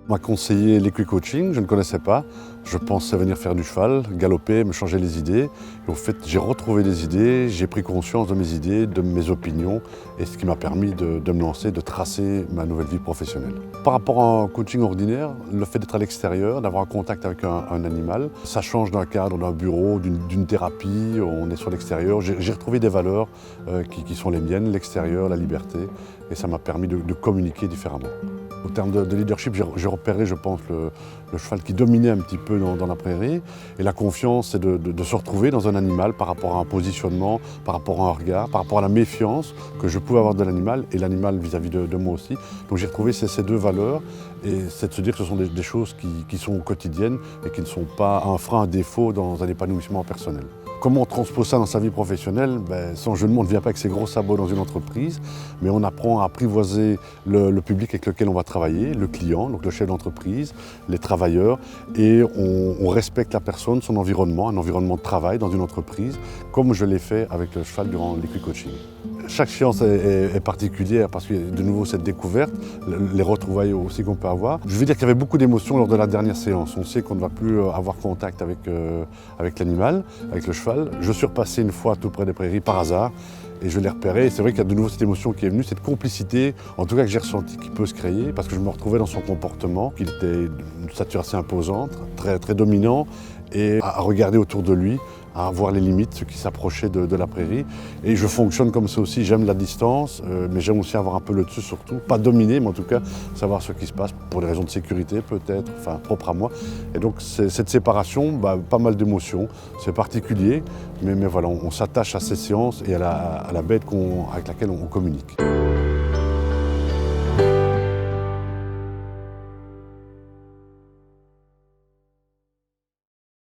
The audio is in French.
On m'a conseillé l'équicoaching, je ne connaissais pas. Je pensais venir faire du cheval, galoper, me changer les idées. Et au fait, j'ai retrouvé des idées, j'ai pris conscience de mes idées, de mes opinions, et ce qui m'a permis de me lancer, de tracer ma nouvelle vie professionnelle. Par rapport à un coaching ordinaire, le fait d'être à l'extérieur, d'avoir un contact avec un animal, ça change d'un cadre, d'un bureau, d'une thérapie, on est sur l'extérieur. J'ai retrouvé des valeurs qui sont les miennes, l'extérieur, la liberté, et ça m'a permis de communiquer différemment. Au terme de leadership, j'ai repéré, je pense, le cheval qui dominait un petit peu dans la prairie. Et la confiance, c'est de se retrouver dans un animal par rapport à un positionnement, par rapport à un regard, par rapport à la méfiance que je pouvais avoir de l'animal et l'animal vis-à-vis de moi aussi. Donc j'ai retrouvé ces deux valeurs et c'est de se dire que ce sont des choses qui sont quotidiennes et qui ne sont pas un frein, un défaut dans un épanouissement personnel. Comment on transpose ça dans sa vie professionnelle? Sans jeu de mots, on ne vient pas avec ses gros sabots dans une entreprise, mais on apprend à apprivoiser le public avec lequel on va travailler, le client, donc le chef d'entreprise, les travailleurs, et on respecte la personne, son environnement, un environnement de travail dans une entreprise, comme je l'ai fait avec le cheval durant l'équicoaching. Chaque séance est particulière parce qu'il y a de nouveau cette découverte, les retrouvailles aussi qu'on peut avoir. Je veux dire qu'il y avait beaucoup d'émotions lors de la dernière séance. On sait qu'on ne va plus avoir contact avec l'animal, avec le cheval. Je suis repassé une fois tout près des prairies par hasard et je l'ai repéré. Et c'est vrai qu'il y a de nouveau cette émotion qui est venue, cette complicité, en tout cas que j'ai ressenti qui peut se créer parce que je me retrouvais dans son comportement, qu'il était d'une stature assez imposante, très, très dominant, et à regarder autour de lui, à voir les limites, ceux qui s'approchaient de la prairie. Et je fonctionne comme ça aussi, j'aime la distance, mais j'aime aussi avoir un peu le dessus surtout. Pas dominer, mais en tout cas savoir ce qui se passe, pour des raisons de sécurité peut-être, enfin propre à moi. Et donc cette séparation, pas mal d'émotions, c'est particulier, mais voilà, on s'attache à ces séances et à la bête avec laquelle on communique.